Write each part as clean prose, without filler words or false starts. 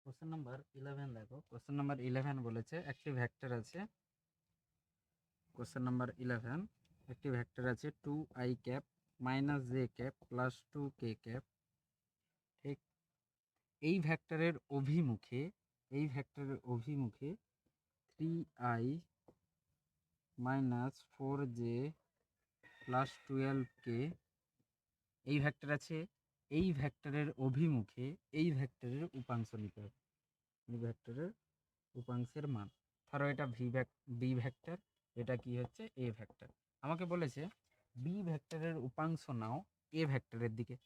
Question number 11 দেখো। Question number 11 বলেছে একটি ভেক্টর আছে। কোশ্চেন নাম্বার 11 একটি ভেক্টর আছে 2i cap minus J cap plus 2k cap. ঠিক এই ভেক্টরের অভিমুখে 3i minus 4j plus 12k এই ভেক্টর আছে। এই ভেক্টরের অভিমুখে এই ভেক্টরের উপাংশ নিতে হবে। এই ভেক্টরের উপাংশের মান। ধরো এটা বি ভেক্টর, এটা কি হচ্ছে এ ভেক্টর। আমাকে বলেছে বি ভেক্টরের উপাংশ নাও এ ভেক্টরের দিকে,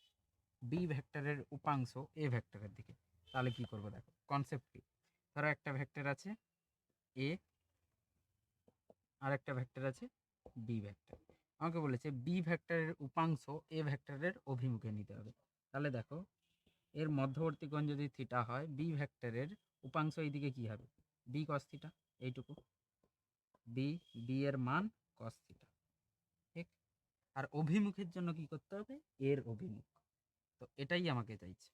বি ভেক্টরের উপাংশ এ ভেক্টরের দিকে। তাহলে কি করব দেখো, কনসেপ্ট কি। ধরো একটা ভেক্টর আছে এ, আর একটা ভেক্টর আছে বি ভেক্টর। আমাকে বলেছে বি ভেক্টরের উপাংশ এ ভেক্টরের অভিমুখে নিতে হবে। তাহলে দেখো, এর মধ্যবর্তী কোণ যদি থিটা হয়, বি ভেক্টরের উপাংশ এইদিকে কি হবে, বি কস থিটা। এইটুকু বি এর মান কস থিটা। ঠিক, আর অভিমুখের জন্য কি করতে হবে, এর অভিমুখ। তো এটাই আমাকে চাইছে।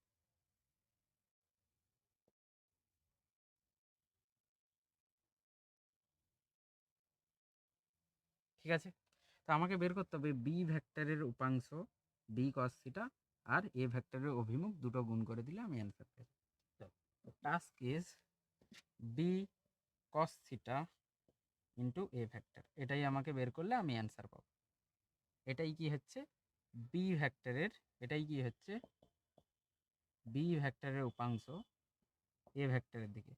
ঠিক আছে, তো আমাকে বের করতে হবে বি ভেক্টরের উপাংশ বি কস থিটা আর এ ভেক্টরের অভিমুখ দুটো গুণ করে দিলে আমি অ্যান্সার পেয়ে যাবো। Task is B cos theta into A vector, এটাই আমাকে বের করলে আমি অ্যান্সার পাবো। এটাই কি হচ্ছে বি ভেক্টরের, এটাই কি হচ্ছে বি ভেক্টরের উপাংশ এ ভেক্টরের দিকে,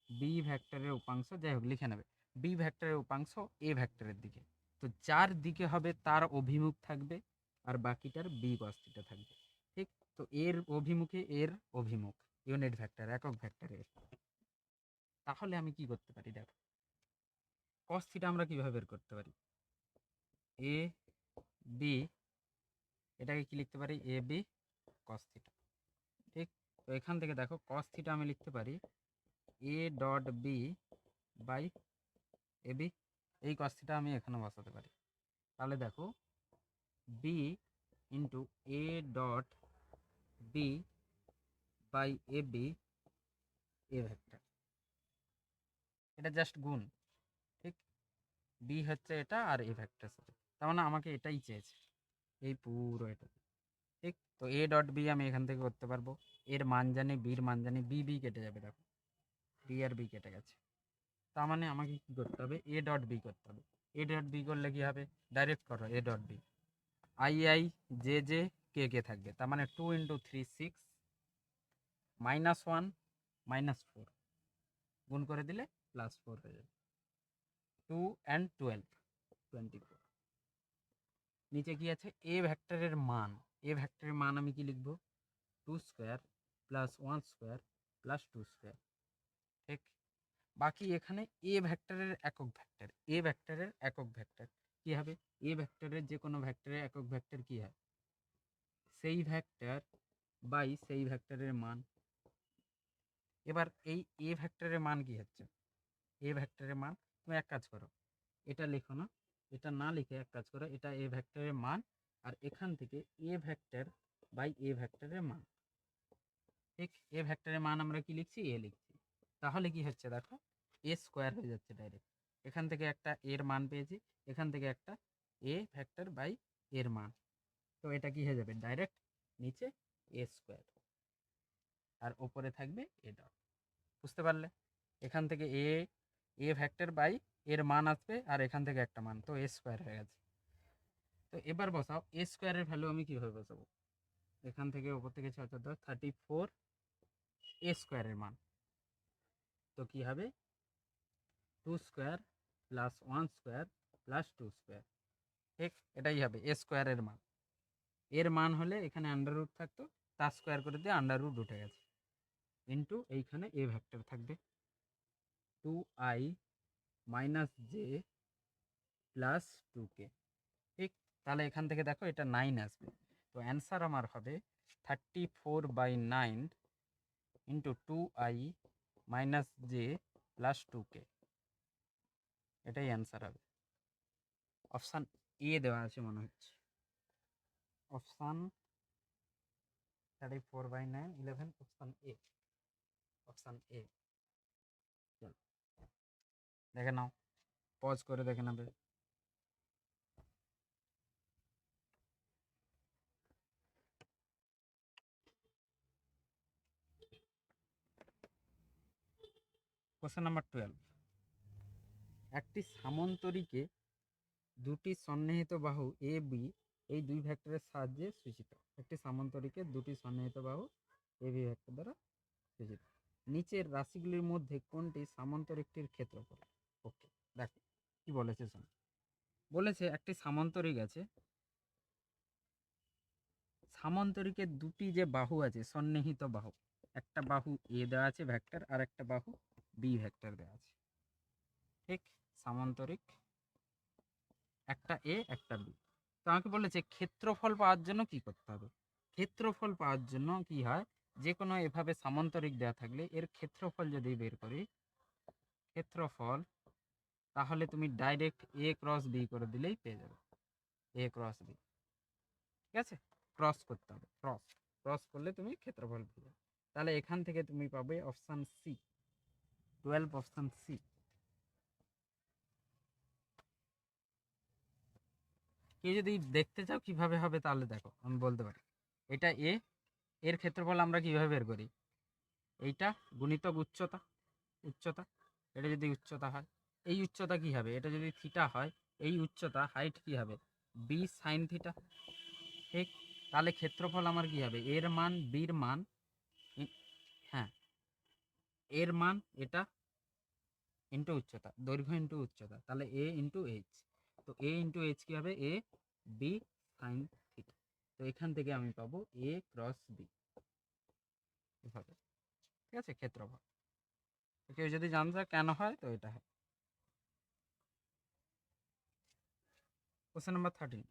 বি ভেক্টরের উপাংশ, যাই হোক লিখে নেবে, বি ভেক্টরের উপাংশ এ ভেক্টরের দিকে। তো যার দিকে হবে তার অভিমুখ থাকবে, আর বাকিটার বি কস থিটা থাকবে। ঠিক, তো এর অভিমুখে এর অভিমুখ ইউনিট ভেক্টর, একক ভেক্টরের। তাহলে আমি কি করতে পারি দেখো, কস থিটা আমরা কিভাবে বের করতে পারি, এ বি, এটাকে কি লিখতে পারি, এ বি কস থিটা। ঠিক, তো এখান থেকে দেখো কস থিটা আমি লিখতে পারি A dot B by A B. এই কস থিটা আমি এখানে বসাতে পারি। তাহলে দেখো B into A dot B by A B A vector, এটা জাস্ট গুণ। ঠিক, বি হচ্ছে এটা আর এ ভেক্টর সাথে, তার মানে আমাকে এটাই চেয়েছে, এই পুরো এটা। ঠিক, তো এ ডট বি আমি এখান থেকে করতে পারবো, এর মান জানি, বির মান জানি, বি বি কেটে যাবে, দেখো বি আর বি কেটে গেছে। তার মানে আমাকে কি করতে হবে, এ ডট বি করতে হবে। এ ডট বি করলে কি হবে, ডাইরেক্ট করো A dot B, I I J J K K থাকবে, তার মানে 2 × 3 6 -1 -4 গুণ করে দিলে +4 হয়ে যাবে। 2 and 12 24। নিচে কি আছে, এ ভেক্টরের মান, এ ভেক্টরের মান আমি কি লিখবো, 2² + 1² + 2²। ঠিক, বাকি এখানে এ ভেক্টরের একক ভেক্টর, এ ভেক্টরের একক ভেক্টর কি হবে, এ ভেক্টরের যে কোনো ভেক্টরের একক ভেক্টর কি হয়, সেই ভেক্টর বাই সেই ভেক্টরের মান। এবার এই এ ভেক্টরের মান কি হচ্ছে, এ ভেক্টরের মান, তুমি এক কাজ করো, এটা লিখো না, এটা না লিখে এক কাজ করো, এটা এ ভেক্টরের মান, আর এখান থেকে এ ভেক্টর বাই এ ভেক্টরের মান। ঠিক, এ ভেক্টরের মান আমরা কি লিখছি, এ লিখছি। তাহলে কি হচ্ছে দেখো, এ স্কোয়ার হয়ে যাচ্ছে ডাইরেক্ট। এখান থেকে একটা এর মান পেয়েছি, এখান থেকে একটা এ ভেক্টর বাই এর মান। তো এটা কি হয়ে যাবে ডাইরেক্ট নিচে এ স্কোয়ার, আর ওপরে থাকবে এ ডট। বুঝতে পারলে, এখান থেকে এ ভেক্টর বাই এর মান আসবে, আর এখান থেকে একটা মান, তো এ স্কোয়ার হয়ে গেছে। তো এবার বসাও এ স্কোয়ারের ভ্যালু আমি কিভাবে বসাবো, এখান থেকে ওপর থেকে 6 34 এ স্কোয়ারের মান। তো কি হবে, 2² + 1² + 2²। ঠিক, এটাই হবে এ স্কোয়ারের মান। এর মান হলে এখানে আন্ডাররুট থাকতো, তার স্কোয়ার করে দিয়ে আন্ডাররুট উঠে গেছে, ইন্টু এইখানে এ ভেক্টর থাকবে 2i - j + 2k। ঠিক, তাহলে এখান থেকে দেখো এটা 9 আসবে। তো অ্যান্সার আমার হবে 34/9 ইন্টু 2i - j + 2k। এটাই অ্যান্সার হবে। অপশান এ দেওয়া আছে মনে হচ্ছে, option 34/9 11 option A. Option A. দেখে নাও, পজ করে দেখে নেবে। কোশ্চেন নাম্বার 12, একটি সামান্তরিকে দুটি সন্নিহিত বাহু এ বি এই দুই ভেক্টরের সাহায্যে সূচিত। একটি সামান্তরিকে দুটি সন্নিহিত বাহু এ বি ভেক্টর দ্বারা সূচিত। নিচের রাশিগুলির মধ্যে কোনটি সামান্তরিকটির ক্ষেত্রফল? ওকে, দেখো কি বলেছে শোনো। বলেছে একটি সামান্তরিক আছে, সামান্তরিকের দুটি যে বাহু আছে সন্নিহিত বাহু, একটা বাহু এ দেওয়া আছে ভেক্টর, আর একটা বাহু বি ভেক্টর দেওয়া আছে। ঠিক, সামান্তরিক একটা এ একটা বি। তো আমাকে বলেছে ক্ষেত্রফল পাওয়ার জন্য কি করতে হবে। ক্ষেত্রফল পাওয়ার জন্য কি হয়, যে কোনো এভাবে সামান্তরিক দেওয়া থাকলে এর ক্ষেত্রফল যদি বের করি, ক্ষেত্রফল, তাহলে তুমি ডাইরেক্ট এ ক্রস বি করে দিলেই পেয়ে যাবে। এ ক্রস বি, ঠিক আছে, ক্রস করতে হবে, ক্রস ক্রস করলে তুমি ক্ষেত্রফল পেয়ে যাবে। তাহলে এখান থেকে তুমি পাবে অপশান সি, 12 অপশান সি। কেউ যদি দেখতে চাও কিভাবে হবে তাহলে দেখো, আমি বলতে পারি। এটা এ, এর ক্ষেত্রফল আমরা কিভাবে বের করি, এইটা গুণিতক উচ্চতা, উচ্চতা, এটা যদি উচ্চতা হয়, এই উচ্চতা কি হবে, এটা যদি থিটা হয়, এই উচ্চতা হাইট কি হবে, বি সাইন থিটা। ঠিক, তাহলে ক্ষেত্রফল আমার কি হবে, এর মান বির মান, হ্যাঁ এর মান এটা ইন্টু উচ্চতা, দৈর্ঘ্য ইন্টু উচ্চতা, তাহলে এ ইন্টু এইচ। তো এ ইন্টু এইচ কি হবে, এ বি সাইন থিটা। তো এখান থেকে আমি পাবো এ ক্রস বি, এভাবে। ঠিক আছে, ক্ষেত্রফল। কেউ যদি জানতে চায় কেন হয়, তো এটা হয়। কোশ্চেন নাম্বার 13,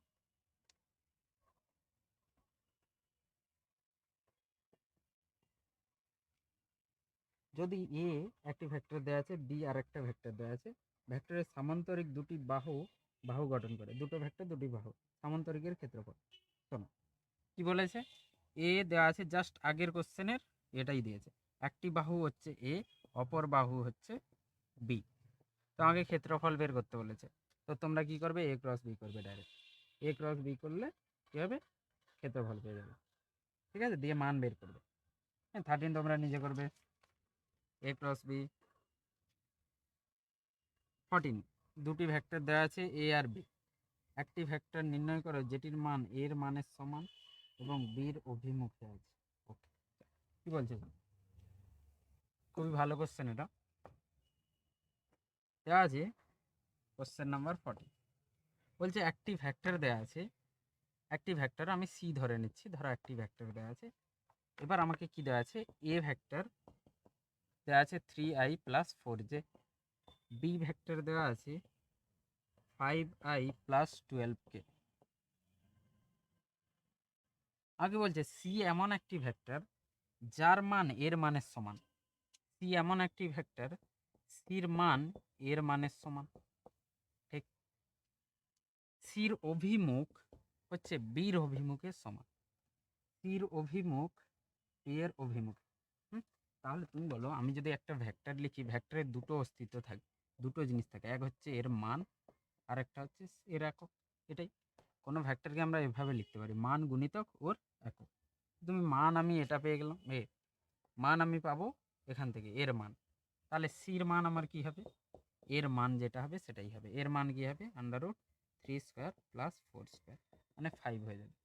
যদি এ একটি ভেক্টর দেওয়া আছে, বি আর একটা ভেক্টর দেওয়া আছে, ভেক্টরের সামান্তরিক দুটি বাহু বাহু গঠন করে, দুটো ভেক্টর দুটি বাহু, সামান্তরিকের ক্ষেত্রফল। শোনো কি বলেছে, এ দেওয়া আছে, জাস্ট আগের কোশ্চেনের এটাই দিয়েছে, একটি বাহু হচ্ছে এ, অপর বাহু হচ্ছে বি। তো আমাকে ক্ষেত্রফল বের করতে বলেছে, তো তোমরা কি করবে, এ ক্রস বি করবে ডাইরেক্ট। এ ক্রস বি করলে কি হবে, ক্ষেত্রফল পেয়ে যাবে। ঠিক আছে, দিয়ে মান বের করবে। হ্যাঁ, 13 তোমরা নিজে করবে। এ ক্রস বি। 14, দুটি ভেক্টর দেওয়া আছে এ আর বি, একটি ভেক্টর নির্ণয় করো যেটির মান এর মানের সমান এবং বির অভিমুখে আছে। ওকে, কি বলছে, খুবই ভালো কোশ্চেন এটা। দেওয়া আছে কোশ্চেন নাম্বার 14, বলছে একটি ভেক্টর দেওয়া আছে, একটি ভেক্টর আমি সি ধরে নিচ্ছি, ধরো একটি ভেক্টর দেওয়া আছে। এবার আমাকে কি দেওয়া আছে, এ ভেক্টর দেওয়া আছে 3i + 4j, বি ভেক্টর দেওয়া আছে 5i + 12k। আগে বলছে সি এমন একটি ভেক্টর যার মান এর মানের সমান, সি এমন একটি ভেক্টর সির মান এর মানের সমান। ঠিক, সির অভিমুখ হচ্ছে বির অভিমুখের সমান, সির অভিমুখ এর অভিমুখ। তাহলে তুমি বলো, আমি যদি একটা ভেক্টর লিখি, ভেক্টরের দুটো অস্তিত্ব থাকে, দুটো জিনিস থাকে, এক হচ্ছে এর মান, আর একটা হচ্ছে এর একক। এটাই, কোনো ভেক্টরকে আমরা এভাবে লিখতে পারি, মান গুণিতক ওর একক। তুমি মান, আমি এটা পেয়ে গেলাম, মান আমি পাবো এখান থেকে এর মান, তাহলে সির মান আমার কি হবে, এর মান যেটা হবে সেটাই হবে, এর মান কি হবে, √3² + 4², মানে 5 হয়ে যাবে।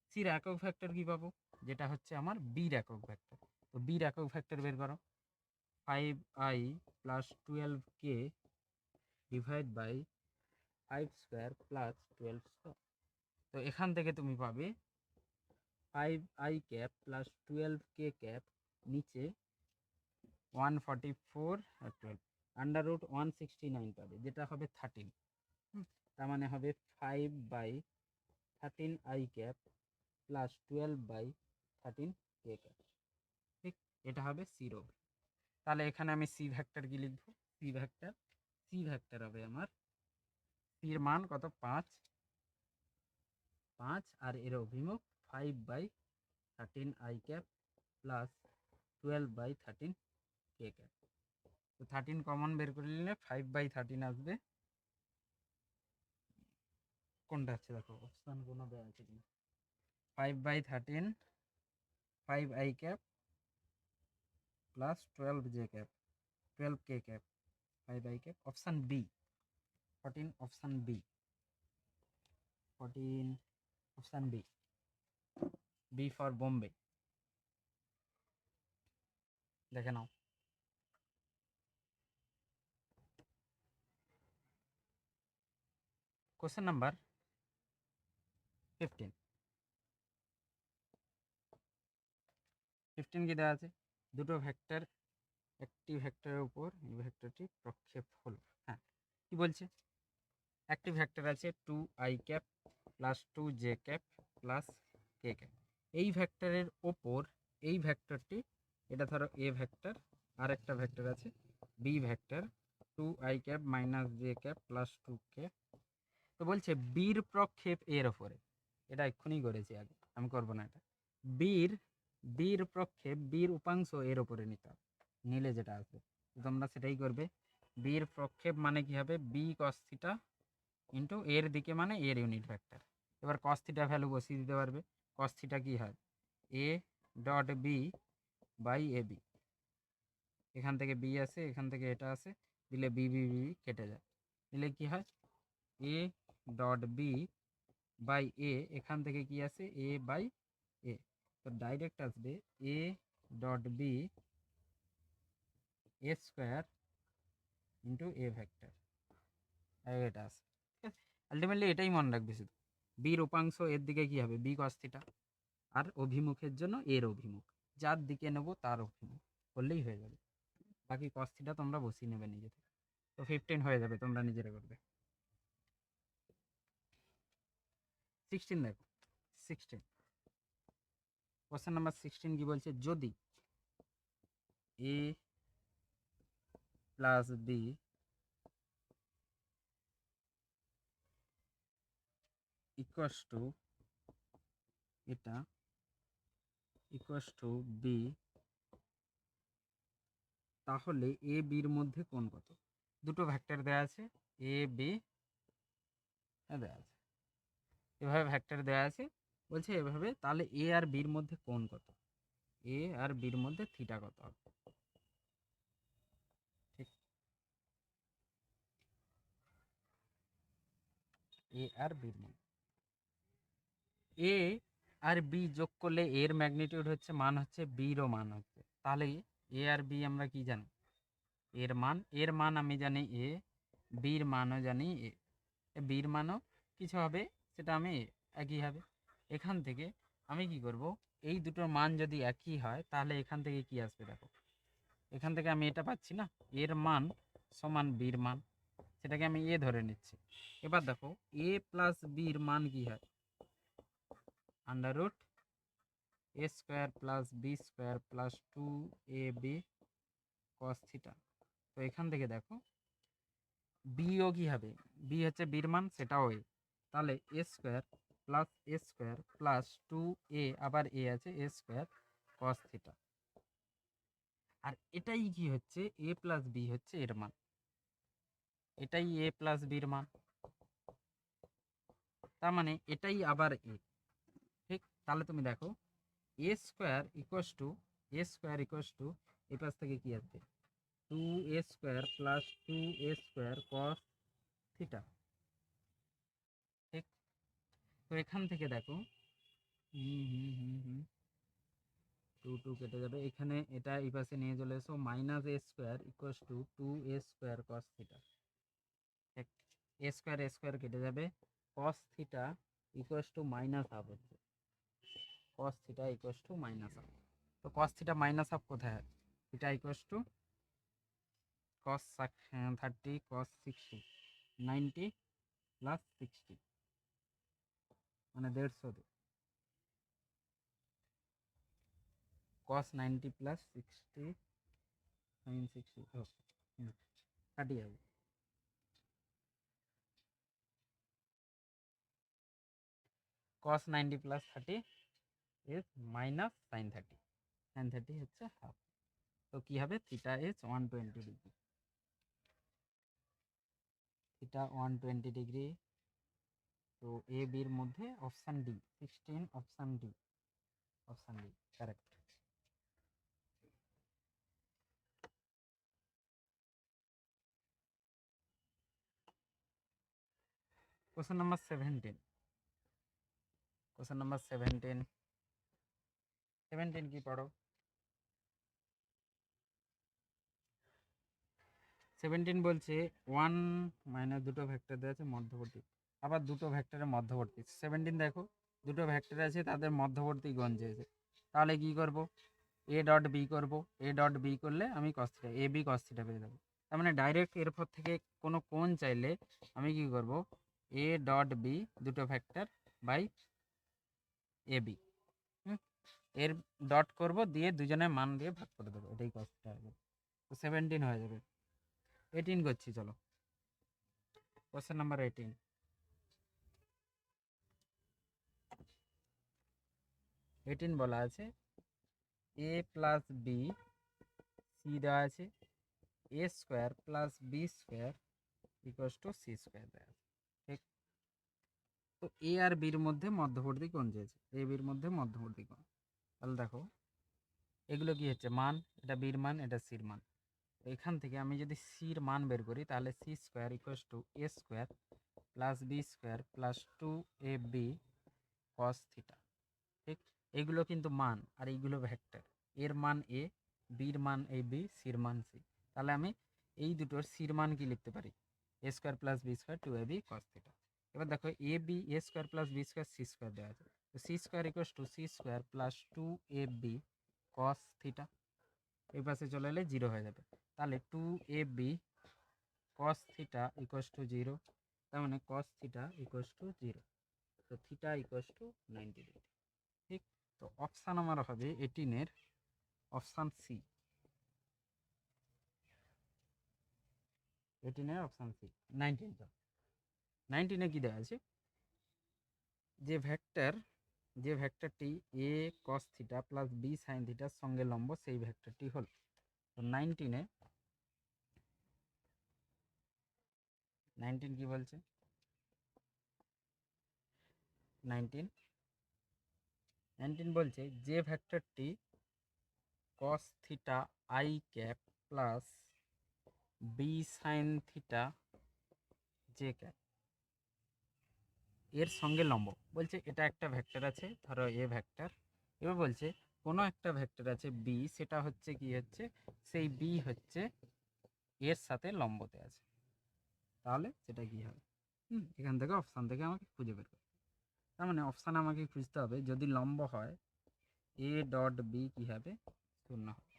সির একক ভেক্টর কি পাবো, যেটা হচ্ছে আমার বির একক ভেক্টর। তো বির একক ভেক্টর বের করো, 5i + 12k / 5² + 12²। তো এখান থেকে তুমি পাবে 5i ক্যাপ + 12k ক্যাপ, নিচে 144 আর 12, √169 পাবে, যেটা হবে 13। তার মানে হবে 5/13i ক্যাপ + 12/13k ক্যাপ। ঠিক, এটা হবে সির অভিমুখ। তাহলে এখানে আমি সি ভেক্টর কি লিখবো, সি ভেক্টর, সি ভেক্টর হবে আমার, সির মান কত, 5, আর এর অভিমুখ 5/13। 13i plus 12/13k। তো 13 কমন বের করে নিলে 5/13 আসবে। কোনটা আছে দেখো, অপশান কোনো দেওয়া আছে কিনা। 5/13 5i plus 12k 5i, option B 14, option B 14, option B, B for Bombay. দেখে নাও। কোশ্চেন নাম্বার 15 কি দেওয়া আছে, দুটো ভেক্টর, একটি ভেক্টরের উপর এই ভেক্টরটি প্রক্ষেপ হলো। হ্যাঁ, কি বলছে, একটি ভেক্টর আছে 2i plus 2j plus k। এই ভেক্টরের ওপর এই ভেক্টরটি, এটা ধরো এ ভেক্টর, আর একটা ভেক্টর আছে B vector 2i minus j plus 2k। তো বলছে বির প্রক্ষেপ এর ওপরে, এটা এক্ষুনি করেছি, আগে আমি করবো না এটা। বির প্রক্ষেপ, বির উপাংশ এর ওপরে নিতে হবে, নিলে যেটা আসবে তোমরা সেটাই করবে। বির প্রক্ষেপ মানে কি হবে, বি কস থিটা ইন্টু এর দিকে মানে এর ইউনিট ভেক্টর। এবার কস থিটা ভ্যালু বসিয়ে দিতে পারবে। কস থিটা কি হয়, A dot B by A B. এখান থেকে বি আসে, এখান থেকে এটা আসে, দিলে বি বি বি কেটে যায়, দিলে কি হয় এ ডট বি বাই এ, এখান থেকে কি আসে এ বাই এ। তো ডাইরেক্ট আসবে A dot B A square into A vector, এটা আছে। ঠিক আছে, আলটিমেটলি এটাই মনে রাখবে শুধু, বির উপাংশ এর দিকে কি হবে বি কস থিটা, আর অভিমুখের জন্য এর অভিমুখ, যার দিকে নেব তার অভিমুখ করলেই হয়ে যাবে। বাকি কস থিটা তোমরা বসিয়ে নেবে নিজে থেকে। তো 15 হয়ে যাবে, তোমরা নিজেরা করবে। 16 দেখো, 16 কোশ্চেন নাম্বার 16 কি বলছে, যদি এ প্লাস বি ইকুয়াস টু, এটা ইকুয়াস টু বি, তাহলে এ বির মধ্যে কোণ কত। দুটো ভেক্টর দেওয়া আছে এ বি, দেওয়া আছে এভাবে ভেক্টর দেওয়া আছে, বলছে এভাবে, তাহলে এ আর বির মধ্যে কোণ কত, এ আর বির মধ্যে থিটা কত হবে। ঠিক, এ আর বির মধ্যে, এ আর বি যোগ করলে এর ম্যাগনিটিউড হচ্ছে, মান হচ্ছে, বিরও মান হচ্ছে, তাহলে এ আর বি আমরা কি জানি, এর মান আমি জানি এ, বির মানও জানি এ, বির মানও কিছু হবে, সেটা আমি একই হবে। এখান থেকে আমি কি করব, এই দুটোর মান যদি একই হয় তাহলে এখান থেকে কি আসবে দেখো, এখান থেকে আমি এটা পাচ্ছি না, এর মান সমান বির মান, সেটাকে আমি এ ধরে নিচ্ছি। এবার দেখো এ প্লাস বির মান কি হয়, under root A square plus B square plus 2ab cos theta. তো এখান থেকে দেখো বিও কি হবে, বি হচ্ছে বির মান, সেটাও এ, তাহলে এ স্কোয়ার প্লাস 2a, আবার এ আছে এ স্কোয়ার কস থিটা। আর এটাই কি হচ্ছে, এ প্লাস বি হচ্ছে এর মান, এটাই এ প্লাস বির মান, তার মানে এটাই আবার এ। ঠিক, তাহলে তুমি দেখো এ স্কোয়ার ইকুয়াস টু এই পাশ থেকে কি আসবে 2a square plus 2a square cos theta. ঠিক, তো এখান থেকে দেখো 2 কেটে যাবে, এখানে এটা এই পাশে নিয়ে চলে এসো, minus A square equals to 2a square cos theta. A square কেটে যাবে, cos theta equals to minus half হচ্ছে, cos theta equals to minus half. তো কস থিটা মাইনাস হাফ কোথায় হয়, theta equals to cos 30 cos 60, 90 plus 60 মানে 150, cos 90 plus 60 sin 60, 30 হবে। cos 90 plus 30 S minus sin30, sin30 হচ্ছে half, তো কি হবে theta S 120 degree, theta 120 degree. তো এ বির মধ্যে option D 16, option D, option D correct. Question number 17, question number 17, 17 কি পড়ো? 17 বলছে 1 মাইনাস দুটো ভেক্টর দেওয়া আছে মধ্যবর্তী, আবার দুটো ভেক্টরের মধ্যবর্তী। 17 দেখো দুটো ভেক্টর আছে তাদের মধ্যবর্তী গণ চেয়েছে, তাহলে কি করব, এ ডট বি করব, এ ডট বি করলে আমি কস theta, A B cos theta পেয়ে যাবো। তার মানে ডাইরেক্ট এরপর থেকে কোনো কোণ চাইলে আমি কি করব, এ ডট বি দুটো ভেক্টর বাই এ বি, এর ডট করব দিয়ে দুজনের মান দিয়ে ভাগ করে দেবো, এটাই কস থিটা হবে। তো 17 হয়ে যাবে। 18 করছি, চলো কোশ্চেন নাম্বার 18, 18 বলা আছে এ প্লাস বি, সি দেওয়া আছে, A square plus B square equals to C square দেওয়া আছে, ঠিক। তো এ আর বির মধ্যে মধ্যবর্তী কোণ চেয়েছে, এ বির মধ্যে মধ্যবর্তী কোণ, তাহলে দেখো এগুলো কি হচ্ছে মান, এটা বির মান, এটা সির মান। তো এখান থেকে আমি যদি সির মান বের করি তাহলে C square equals to A square plus B square plus 2ab cos theta, ঠিক। এগুলো কিন্তু মান আর এইগুলো ভেক্টর, এর মান এ, বির মান এ বি, সির মান সি। তাহলে আমি এই দুটোর সির মান কি লিখতে পারি, A square plus B square 2ab cos theta. এবার দেখো A B, A square plus B square C square দেওয়া আছে, তো C square equals to C square plus 2ab cos theta, এই পাশে চলে এলে 0 হয়ে যাবে। তাহলে 2ab cos theta equals two 0, তার মানে কস থিটা ইকুয়ালস টু 0, তো থিটা ইকুয়ালস টু 90 ডিগ্রি, ঠিক। তো অপশান আমার হবে 18 এর অপশান সি, 18 এর অপশান সি। 19, 19 এ কি দেওয়া আছে, যে ভেক্টর, যে ভেক্টরটি A cos theta plus B sine থিটার সঙ্গে লম্ব সেই ভেক্টরটি হল। তো 19 এ 19 কি বলছে, 19 19 বলছে যে ভেক্টরটি cos theta I cap plus B sine theta J cap এর সঙ্গে লম্ব, বলছে এটা একটা ভেক্টর আছে, ধরো এ ভেক্টর, এবার বলছে কোনো একটা ভেক্টর আছে বি, সেটা হচ্ছে কি হচ্ছে, সেই বি হচ্ছে এর সাথে লম্বতে আছে, তাহলে সেটা কি হবে, এখান থেকে অপশান থেকে আমাকে খুঁজে বের করতে হবে। তার মানে অপশানে আমাকে খুঁজতে হবে যদি লম্ব হয় এ ডট বি কি হবে, শূন্য হবে,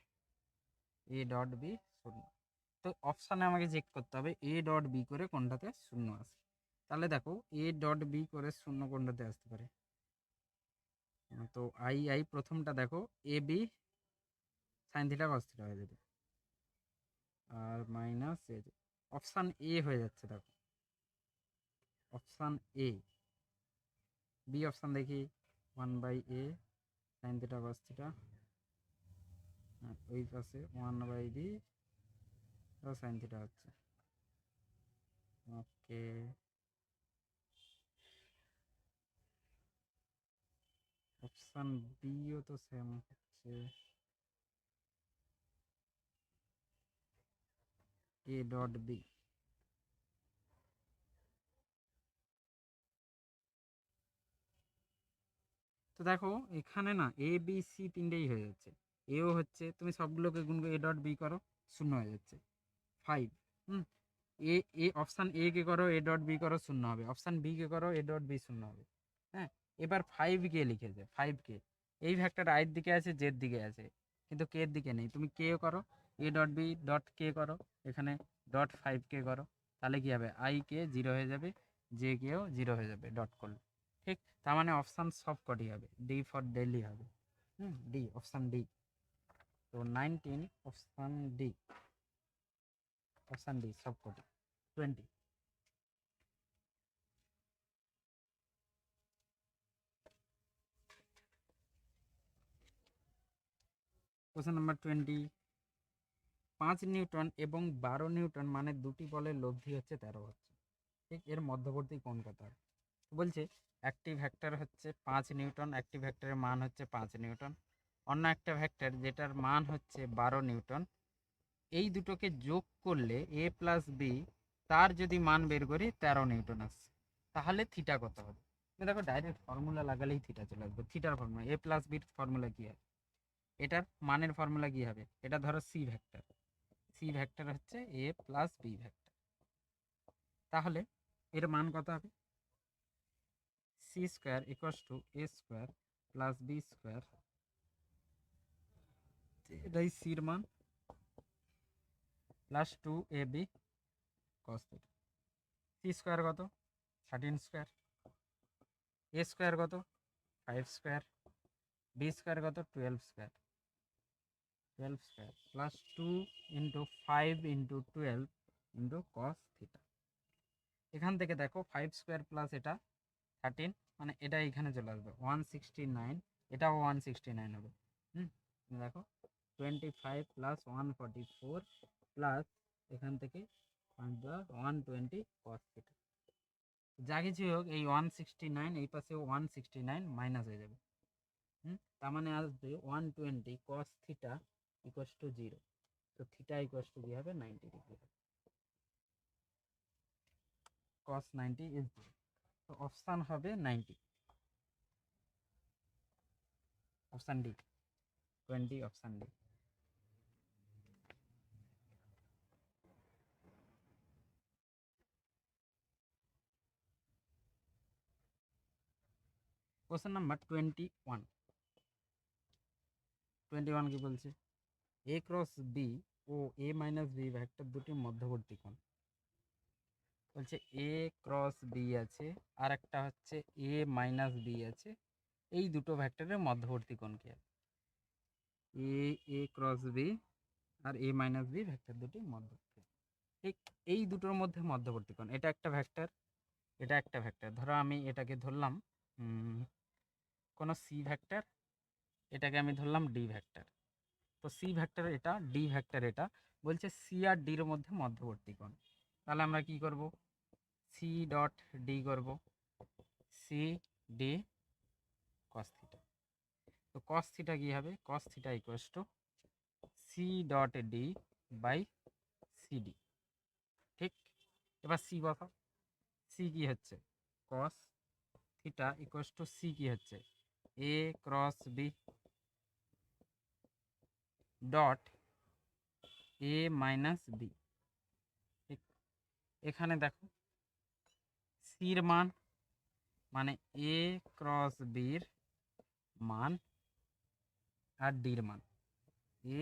এ ডট বি শূন্য। তো অপশানে আমাকে চেক করতে হবে এ ডট বি করে কোনটাতে শূন্য আসে, তাহলে দেখো এ ডট বি করে শূন্য কোনটাতে আসতে পারে, তো আই আই প্রথমটা দেখো A B sine theta cos theta হয়ে যাবে, আর মাইনাস এ, অপশান এ হয়ে যাচ্ছে দেখো, অপশান এ। বি অপশান দেখি 1/a sign theta cos theta, ওই পাশে 1/b সাইন থিটা হচ্ছে, ওকে। অপশান বিও তো সেম হচ্ছে, এ ডট বি, তো দেখো এখানে না এ বি সি তিনটেই হয়ে যাচ্ছে, এও হচ্ছে, তুমি সবগুলোকে গুণ করে এ ডট বি করো শূন্য হয়ে যাচ্ছে 5, এ এ অপশান এ কে করো এ ডট বি করো শূন্য হবে, অপশান বি কে করো এ ডট বি শূন্য হবে, হ্যাঁ। এবার 5 কে লিখেছে, 5 কে এই ভেক্টর আয়ের দিকে আছে জের দিকে আছে কিন্তু কে এর দিকে নেই, তুমি কে করো A dot B dot K করো, এখানে ডট 5 কে করো, তাহলে কি হবে আই কে 0 হয়ে যাবে, জে কেও 0 হয়ে যাবে ডট করলে, ঠিক। তার মানে অপশান সব কটি হবে, ডি ফর ডেলি হবে, ডি অপশান ডি। তো 19 অপশান ডি, অপশান ডি সব কটি। 20, কোশ্চেন নাম্বার 20, 5 নিউটন এবং 12 নিউটন মানে দুটি বলের লব্ধি হচ্ছে 13 হচ্ছে, ঠিক? এর মধ্যবর্তী কোণ কত হবে? বলছে একটি ভেক্টর হচ্ছে 5 নিউটন, একটি ভেক্টরের মান হচ্ছে 5 নিউটন, অন্য একটা ভেক্টর যেটার মান হচ্ছে 12 নিউটন, এই দুটোকে যোগ করলে এ প্লাস বি তার যদি মান বের করি 13 নিউটন আসছে, তাহলে থিটা কত হবে? দেখো ডাইরেক্ট ফর্মুলা লাগালেই থিটা চলে আসবে। থিটার ফর্মুলা, এ প্লাস বির ফর্মুলা কি হবে? এটার মানের ফর্মুলা কি হবে? এটা ধরো সি ভেক্টর, সি ভেক্টর হচ্ছে এ প্লাস বি ভেক্টর, তাহলে এর মান কত হবে? C square equals to A square plus B square, এটাই সির মান, plus 2ab cos theta. C square কত? 13 স্কোয়ার, এ স্কোয়ার কত? 5 স্কোয়ার, বি স্কোয়ার কত? 12 square, 12 square plus 2 into 5 into 12 into cos theta. এখান থেকে দেখো 5 স্কোয়ার প্লাস এটা 13, মানে এটা এখানে চলে আসবে 169, এটাও 169 হবে। দেখো 25 প্লাস 144 প্লাস এখান থেকে 120 cos থিটা। যা কিছু হোক এই 169 এই পাশে 169 মাইনাস হয়ে যাবে, তার মানে আসবে 120 cos থিটা ইকুয়ালস টু 0। তো থিটা ইকুয়ালস টু কি হবে? 90 ডিগ্রি হবে। cos 90 ইজ 0, তো অপশান হবে 90, option D, 20 option D. Question number 21, 21 কি বলছে? এ ক্রস বি ও এ মাইনাস বি ভেক্টর দুটি মধ্যবর্তী কোণ। বলছে এ ক্রস বি আছে আর একটা হচ্ছে এ মাইনাস বি আছে, এই দুটো ভেক্টরের মধ্যবর্তী কোণ কি আছে? এ ক্রস বি আর এ মাইনাস বি ভেক্টর দুটি মধ্যবর্তী, ঠিক এই দুটোর মধ্যে মধ্যবর্তী কোণ, এটা একটা ভেক্টর, এটা একটা ভেক্টর। ধরো আমি এটাকে ধরলাম কোনো সি ভেক্টর, এটাকে আমি ধরলাম ডি ভেক্টর। তো সি ভেক্টর এটা, ডি ভেক্টর এটা, বলছে সি আর ডির মধ্যে মধ্যবর্তী কোণ। তাহলে আমরা কি করব? সি ডট ডি করব, সি ডি কস থিটা। তো কস থিটা কি হবে? Cos theta equals to C dot D by CD, ঠিক? এবার সি বসাও, সি কি হচ্ছে? Cos theta equals to C কি হচ্ছে? A cross B dot A minus B, ঠিক? এখানে দেখো সির মান মানে এ ক্রস বির মান আর ডির মান এ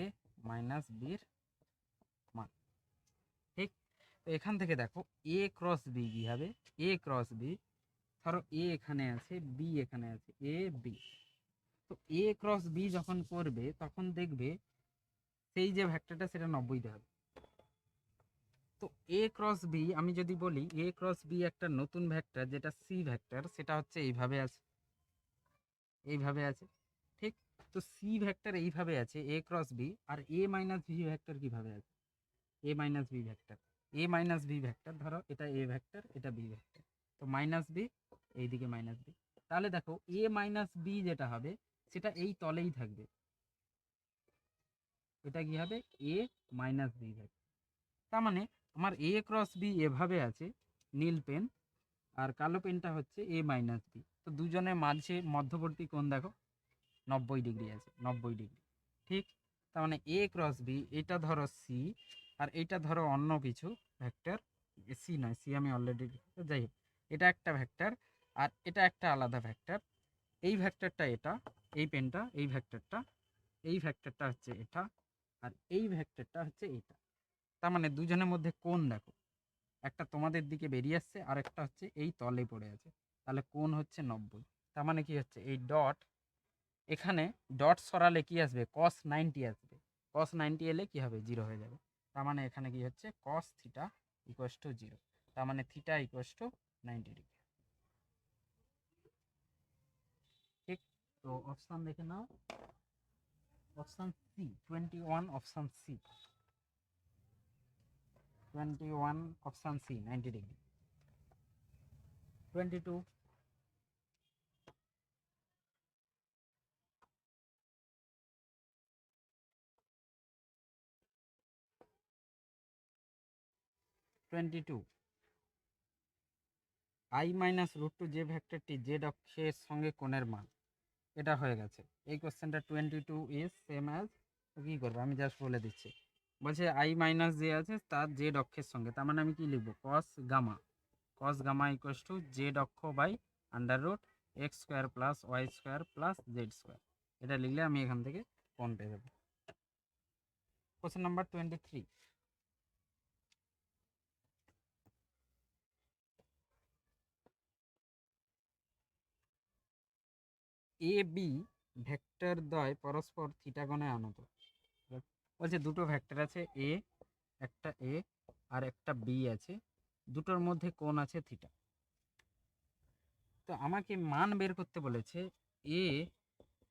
মাইনাস বির মান, ঠিক? তো এখান থেকে দেখো এ ক্রস বি কি হবে? এ ক্রস বি, ধরো এ এখানে আছে, বি এখানে আছে, এ বি। তো এ ক্রস বি যখন করবে তখন দেখবে সেই যে ভেক্টরটা সেটা 90 হবে। তো এ ক্রস বি আমি যদি বলি এ ক্রস বি একটা নতুন ভেক্টর যেটা সি ভেক্টর, সেটা হচ্ছে এইভাবে আছে, এইভাবে আছে, ঠিক? তো সি ভেক্টর এইভাবে আছে এ ক্রস বি, আর এ মাইনাস বি ভেক্টর কিভাবে আছে? এ মাইনাস বি ভেক্টর, এ মাইনাস বি ভেক্টর, ধরো এটা এ ভেক্টর এটা বি ভেক্টর, তো মাইনাস বি এইদিকে মাইনাস বি, তাহলে দেখো এ মাইনাস বি যেটা হবে সেটা এই তলেই থাকবে, এটা কি হবে? এ মাইনাস বি ভেক্টর। তার মানে আমার এ ক্রস বি এভাবে আছে নীল পেন, আর কালো পেনটা হচ্ছে এ মাইনাস বি, তো দুজনের মাঝে মধ্যবর্তী কোণ দেখো 90 ডিগ্রি আছে, 90 ডিগ্রি, ঠিক? তার মানে এ ক্রস বি এটা ধরো সি, আর এটা ধরো অন্য কিছু ভেক্টর, সি নয়, সি আমি অলরেডি, যাই হোক এটা একটা ভেক্টর আর এটা একটা আলাদা ভেক্টর, এই ভেক্টরটা এটা, এই পেনটা, এই ভেক্টরটা, এই ভেক্টরটা হচ্ছে এটা, আর এই ভেক্টরটা হচ্ছে এটা। তার মানে দুজনের মধ্যে কোণ দেখো, একটা তোমাদের দিকে বেরিয়ে আসছে আর একটা হচ্ছে এই তলে পড়ে আছে, তাহলে কোণ হচ্ছে 90। তার মানে কি হচ্ছে? এই ডট, এখানে ডট সরালে কি আসবে? cos 90 আসবে, cos 90 এলে কি হবে? 0 হয়ে যাবে। তার মানে এখানে কি হচ্ছে? cos থিটা ইকুয়ালস টু 0, তার মানে থিটা ইকুয়ালস টু 90 ডিগ্রি, ঠিক? তো অপশন দেখে নাও, option C 21 option C 21 option C 90 degree 22 22 i minus root two যে ভেক্টরটি জেড অক্ষের সঙ্গে কোণের মান, এটা হয়ে গেছে। এই কোশ্চেনটা 22 ইজ সেম অ্যাজ, কী করবো আমি জাস্ট বলে দিচ্ছি। বলছে i মাইনাস যে আছে তার জেড অক্ষের সঙ্গে, তার মানে আমি কি লিখবো, cos gamma equals to Z অক্ষ by under root X square plus Y square plus Z square. এটা লিখলে আমি এখান থেকে কোণ পেয়ে যাবো। Question number 23, A B vector দ্বয় পরস্পর থিটা কোণে আনত। বলছে দুটো ভেক্টর আছে, একটা এ আর একটা বি আছে, দুটোর মধ্যে কোণ আছে থিটা। তো আমাকে মান বের করতে বলেছে A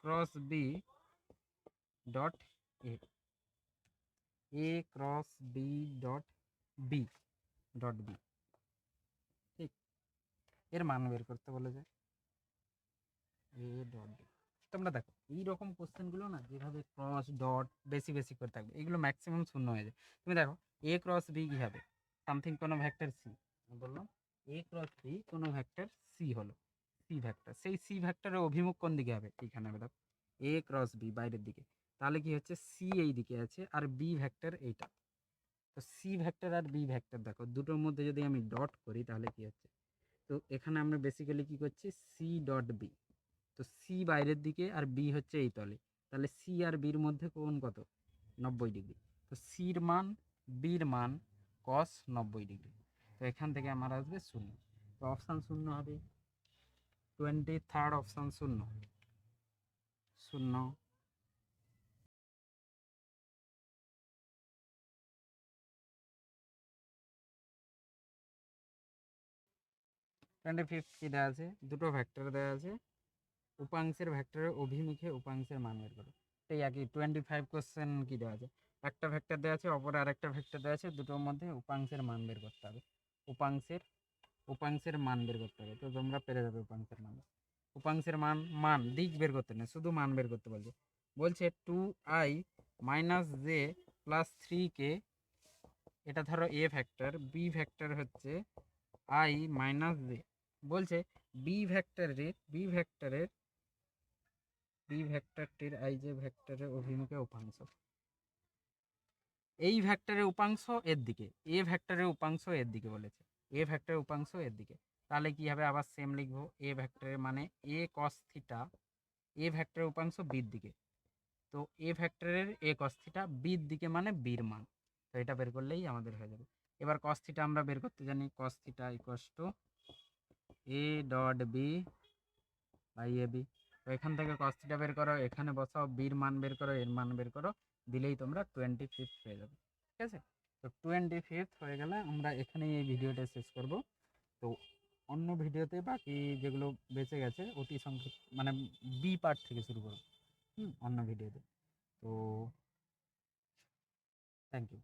cross B dot A, A cross B dot B dot B, ঠিক, এর মান বের করতে বলেছে এ ডট বি। তোমরা দেখো এইরকম কোশ্চেনগুলো না যেভাবে ক্রস ডট বেশি বেশি করে থাকবে, এগুলো ম্যাক্সিমাম শূন্য হয়ে যায়। তুমি দেখো এ ক্রস বি কী হবে, সামথিং কোনো ভেক্টর সি, বললাম এ ক্রস বি কোনো ভেক্টর সি হলো, সি ভেক্টর, সেই সি ভেক্টরের অভিমুখ কোন দিকে হবে, এইখানে হবে দেখো এ ক্রস বি বাইরের দিকে, তাহলে কি হচ্ছে সি এই দিকে আছে আর বি ভেক্টর এইটা। তো সি ভেক্টর আর বি ভেক্টর দেখো দুটোর মধ্যে যদি আমি ডট করি তাহলে কি হচ্ছে, তো এখানে আমরা বেসিক্যালি কি করছি সি ডট বি, তো সি বাইরের দিকে আর বি হচ্ছে এই তলে, তাহলে সি আর বির মধ্যে কোণ কত, 90 ডিগ্রি। তো সির মান বির মান কস 90 ডিগ্রি, তো এখান থেকে আমার আসবে শূন্য। তো অপশান শূন্য হবে, 23rd অপশান শূন্য শূন্য। 25th কি দেওয়া আছে, দুটো ভেক্টর দেওয়া আছে, উপাংশের ভেক্টরের অভিমুখে উপাংশের মান বের করো। এই একই 25 কোশ্চেন কি দেওয়া আছে, একটা ভেক্টর দেওয়া আছে অপরে আরেকটা ভেক্টর দেওয়া আছে, দুটোর মধ্যে উপাংশের মান বের করতে হবে, উপাংশের মান বের করতে হবে। তো তোমরা পেরে যাবে উপাংশের মান, মান দিক বের করতে না, শুধু মান বের করতে বলছে। বলছে 2i minus J plus 3k, এটা ধরো এ ভেক্টর, বি ভেক্টর হচ্ছে i মাইনাস জে। বলছে বি ভেক্টরটির i যে ভেক্টরের অভিমুখে উপাংশ, এই ভেক্টরের উপাংশ এর দিকে, এ ভেক্টরের উপাংশ এর দিকে বলেছে, এ ভেক্টরের উপাংশ এর দিকে, তাহলে কি হবে, আবার সেম লিখবো, এ ভেক্টরের মানে এ কস থিটা, এ ভেক্টরের উপাংশ বির দিকে, তো এ ভেক্টরের এ কস থিটা বির দিকে মানে বির মান, তো এটা বের করলেই আমাদের হয়ে যাবে। এবার কস থিটা আমরা বের করতে জানি, cos theta equals to A dot B by A B. তো এখান থেকে কস থিটা বের করো, এখানে বসাও বির মান বের করো, এর মান বের করো, দিলেই তোমরা 25th পেয়ে যাবে। ঠিক আছে, তো 25th হয়ে গেলে আমরা এখানেই এই ভিডিওটা শেষ করব। তো অন্য ভিডিওতে বাকি যেগুলো বেঁচে গেছে অতি সংক্ষিপ্ত মানে বি পার্ট থেকে শুরু করব অন্য ভিডিওতে। তো থ্যাংক ইউ।